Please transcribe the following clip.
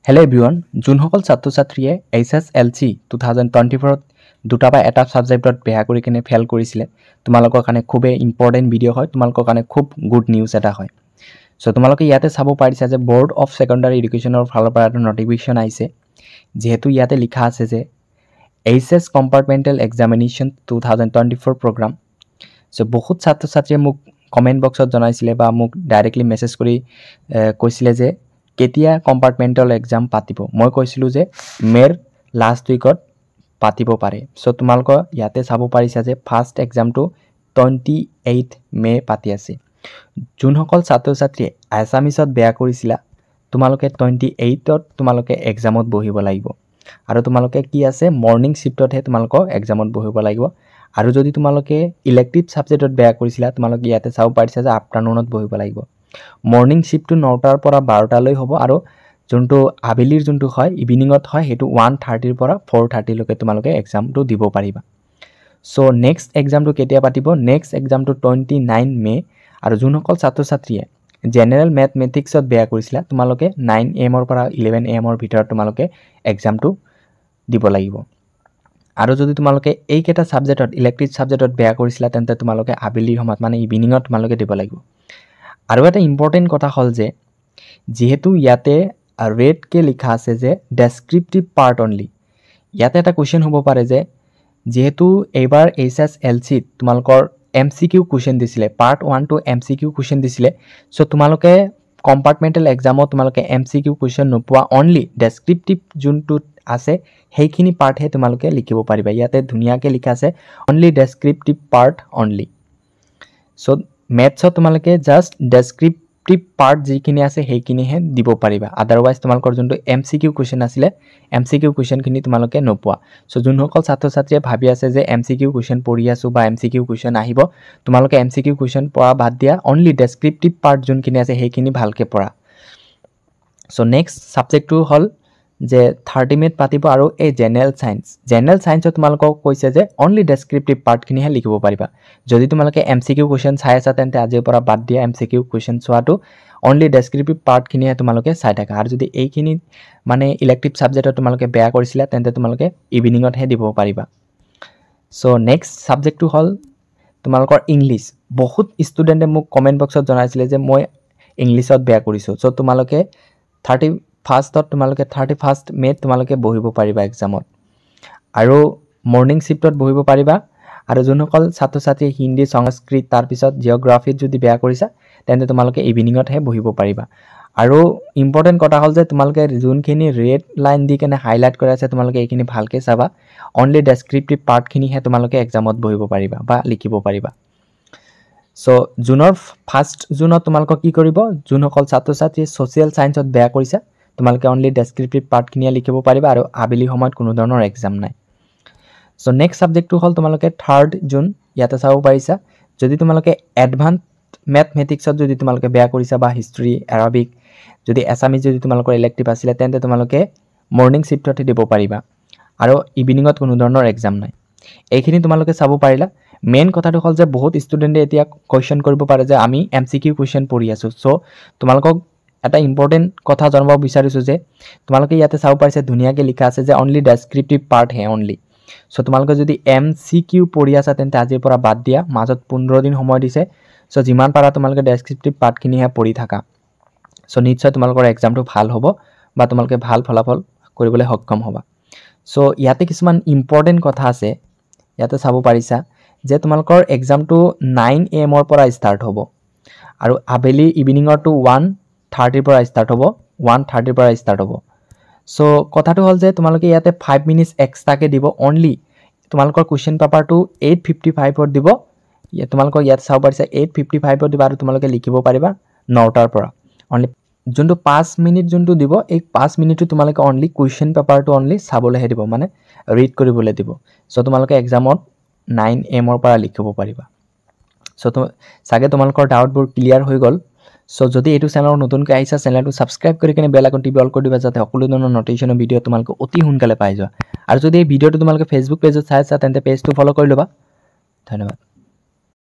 Hello everyone, যোনসকল ছাত্ৰ-ছাত্ৰীয়ে HSLC 2024 দুটা বা এটা সাবজেক্টত বেয়া কৰি কিনে ফেল কৰিছিলে তোমালোকৰ কাৰণে খুব ইম্পৰ্টেন্ট ভিডিও হয় তোমালোকৰ কাৰণে খুব গুড নিউজ এটা হয় সো তোমালোকে ইয়াতে চাব পাৰিছা যে বোৰ্ড অফ সেকেন্ডাৰী এডুকেশনৰ ফালৰ পৰা এটা নটিফিকেশন আহিছে যেহেতু ইয়াতে লিখা আছে যে HS compartmental examination 2024 programme so বহুত ছাত্ৰ-ছাত্ৰীয়ে মোক কমেন্ট বক্সত জনাইছিলে বা মোক ডাইৰেক্টলি মেসেজ কৰি কৈছিলে যে কেতিয়া কম্পাৰ্টমেন্টেল এক্সাম পাতিব মই কৈছিলো যে মেৰ লাষ্ট উইকত পাতিব পাৰে সো তোমালোক ইয়াতে চাব পাৰিছা যে ফাৰ্স্ট এক্সামটো 28 মে পাতি আছে যোনসকল ছাত্ৰ-ছাত্ৰীয়ে আসামিছত বেয়া কৰিছিলা তোমালোকে 28ত তোমালোকে এক্সামত বহিব লাগিব আৰু তোমালোকে কি আছে মৰ্নিং শিফটত হে তোমালোক এক্সামত বহিব লাগিব আৰু যদি তোমালোকে ইলেক্টিভ সাবজেক্টত বেয়া কৰিছিলা তোমালোকে ইয়াতে চাব পাৰিছা যে আফটাৰনুনত বহিব লাগিব মৰ্নিং শিফটটো 9টাৰ পৰা 12টা লৈ হ'ব আৰু যোনটো আবেলিৰ যোনটো হয় ইভিনিংত হয় হেতু 1:30 ৰ পৰা 4:30 লৈকে তোমালোকে এক্সামটো দিব পাৰিবা সো নেক্সট এক্সামটো কেতিয়া পাতিব নেক্সট এক্সামটো 29 মে আৰু যোনসকল ছাত্ৰ-ছাত্ৰীয়ে জেনাৰেল ম্যাথমেটিক্সত বেয়া কৰিছিলা তোমালোকে 9 am ৰ পৰা 11 am ৰ ভিতৰত তোমালোকে এক্সামটো দিব লাগিব আৰু যদি তোমালোকে এই কেটা সাবজেক্টত ইলেক্টিভ সাবজেক্টত বেয়া কৰিছিলা তেন্তে তোমালোকে আবেলিৰ সময়ত মানে ইভিনিংত তোমালোকে দিব লাগিব আৰু এটা ইম্পৰ্টেন্ট কথা হল যে যেহেতু ইয়াতে ৰেড কে লিখা আছে যে ডেসক্ৰিপটিভ পাৰ্ট অনলি ইয়াতে এটা কোৱেশ্চন হ'ব পাৰে যে যেহেতু এবাৰ HSLC তোমালোকৰ MCQ কোৱেশ্চন দিছিলে পাৰ্ট 1 টু MCQ কোৱেশ্চন দিছিলে সো তোমালোকে কম্পাৰ্টমেন্টেল এক্সামত তোমালোকে MCQ কোৱেশ্চন নোপোৱা অনলি ডেসক্ৰিপটিভ যোনটো আছে হেইখিনি পাৰ্ট হে তোমালোকে লিখিব পাৰিবা ইয়াতে ধুনিয়াকে লিখা আছে অনলি ডেসক্ৰিপটিভ পাৰ্ট অনলি সো মেথছত তোমালোকে জাস্ট ডেসক্ৰিপটিভ পাৰ্ট যিখিনি আছে হেইখিনি হে দিব পাৰিবা আদাৰৱাইজ তোমালোকৰ যোনটো MCQ কোৱেশ্চন আছিল MCQ কোৱেশ্চন খিনি তোমালোকে নোপোৱা সো যোনসকল ছাত্ৰ-ছাত্ৰীয়ে ভাবি আছে যে MCQ কোৱেশ্চন পঢ়ি আছো বা MCQ কোৱেশ্চন আহিব তোমালোকে MCQ কোৱেশ্চন পঢ়া বাদ দিয়া অনলি ডেসক্ৰিপটিভ পাৰ্ট যোনখিনি আছে হেইখিনি ভালকে পঢ়া সো নেক্সট সাবজেক্টটো হল যে 30 মিনিট পাতিব আৰু এই জেনাৰেল সায়েন্সত তোমালোকক কৈছে যে অনলি ডেসক্ৰিপটিভ পাৰ্ট খিনি হে লিখিব পাৰিবা যদি তোমালোকে MCQ কোৱেশ্চন চাই আছা তেন্তে আজিৰ পৰা বাদ দিয়া MCQ কোৱেশ্চন চোৱাটো অনলি ডেসক্ৰিপটিভ পাৰ্ট খিনি হে তোমালোকে চাই থাকা আৰু যদি এইখিনি মানে ইলেক্টিভ সাবজেক্টত তোমালোকে বেয়া কৰিছিলা তেন্তে তোমালোকে ইভিনিংত হে দিব পাৰিবা সো নেক্সট সাবজেক্টটো হল তোমালোকৰ ইংলিশ বহুত ষ্টুডেন্টে মোক কমেন্ট বক্সত জনাইছিলে যে মই ইংলিশত বেয়া কৰিছো সো তোমালোকে 31st মে তোমালোকে বহিব পাৰিবা এক্সামত আৰু মৰ্নিং শিফটত বহিব পাৰিবা আৰু যোনসকল ছাত্ৰ-ছাত্ৰী হিন্দী সংস্কৃত তাৰ পিছত জিওগ্ৰাফিত যদি বেয়া কৰিছা তেন্তে তোমালোকে ইভিনিংত হে বহিব পাৰিবা আৰু ইম্পৰ্টেন্ট কথা হল যে তোমালোকে যোনখিনি ৰেড লাইন দি কেনে হাইলাইট কৰা আছে তোমালোকে এইখিনি ভালকে চাবা অনলি ডেসক্ৰিপটিভ পাৰ্ট খিনি হে তোমালোকে এক্সামত বহিব পাৰিবা বা লিখিব পাৰিবা সো জুনৰ ফাৰ্স্ট জুনত তোমালোক কি কৰিব যোনসকল ছাত্ৰ-ছাত্ৰী সোশ্যাল সায়েন্সত বেয়া কৰিছা তোমালোকে অনলি ডেসক্ৰিপটিভ পাৰ্ট খিনি লিখিব পাৰিবা আৰু আবেলি সময়ত কোনো ধৰণৰ এক্সাম নাই সো নেক্সট সাবজেক্টটো হল তোমালোকে 3rd জুন ইয়াতে চাব পাৰিছা যদি তোমালোকে এডভান্স ম্যাথমেটিক্সত যদি তোমালোকে বেয়া কৰিছা বা হিষ্টৰী আৰবিক যদি আসামিজ যদি তোমালোকৰ ইলেক্টিভ আছিল তেন্তে তোমালোকে মৰ্নিং শিফটত দিব পাৰিবা আৰু ইভিনিংত কোনো ধৰণৰ এক্সাম নাই এইখিনি তোমালোকে চাব পাৰিলা মেইন কথাটো হল যে বহুত ষ্টুডেন্টে এতিয়া কোৱেশ্চন কৰিব পাৰে যে আমি MCQ কোৱেশ্চন পঢ়ি আছো সো তোমালোকক এটা ইম্পৰ্টেন্ট কথা জানিব বিচাৰিছো যে তোমালোকে ইয়াতে চাব পাৰিছে ধুনিয়াকে লিখা আছে যে অনলি ডেসক্ৰিপটিভ পাৰ্ট হে অনলি সো তোমালোকে যদি MCQ পঢ়ি আছা তেন্তে আজিৰ পৰা বাদ দিয়া মাজত 15 দিন সময় দিছে সো যিমান পাৰা তোমালোকে ডেসক্ৰিপটিভ পাৰ্ট খিনি হে পঢ়ি থাকা সো নিশ্চয় তোমালোকৰ এক্সামটো ভাল হ'ব বা তোমালোকে ভাল ফলাফল কৰিবলৈ সক্ষম হ'বা সো ইয়াতে কিছুমান ইম্পৰ্টেন্ট কথা আছে ইয়াতে চাব পাৰিছা যে তোমালোকৰ এক্সামটো 9 am ৰ পৰা ষ্টাৰ্ট হ'ব আৰু আবেলি ইভিনিংটো 1:30 পৰা ষ্টাৰ্ট হ'ব 1:30 পৰা ষ্টাৰ্ট হ'ব সো কথাটো হল যে তোমালোকে ইয়াতে 5 মিনিটস এক্সট্ৰাকে দিব অনলি তোমালোকৰ কোৱেশ্চন পেপাৰটো 8:55 ত দিব তোমালোকৰ ইয়াত চাব পাৰিছা 8:55 ত দিব আৰু তোমালোকে লিখিব পাৰিবা 9টাৰ পৰা অনলি যোনটো 5 মিনিট যোনটো দিব এই 5 মিনিটটো তোমালোকে অনলি কোৱেশ্চন পেপাৰটো অনলি চাবলৈ দিব মানে ৰিড কৰিবলৈ দিব সো তোমালোকে এক্সামত 9 am ৰ পৰা লিখিব পাৰিবা সো সাগে তোমালোকৰ ডাউটবোৰ ক্লিয়াৰ হৈ গল সো যদি এটো চেনেলৰ নতুনকৈ আহিছা চেনেলটো সাবস্ক্ৰাইব কৰি কিনে বেল আইকন টিপি অল কৰি দিবা যাতে সকলো ধৰণৰ নটিফিকেশন ভিডিও তোমালোকে অতি সোনকালে পাই যোৱা আৰু যদি এই ভিডিওটো তোমালোকে ফেসবুক পেজত চাই আছা তেন্তে পেজটো ফলো কৰি লবা ধন্যবাদ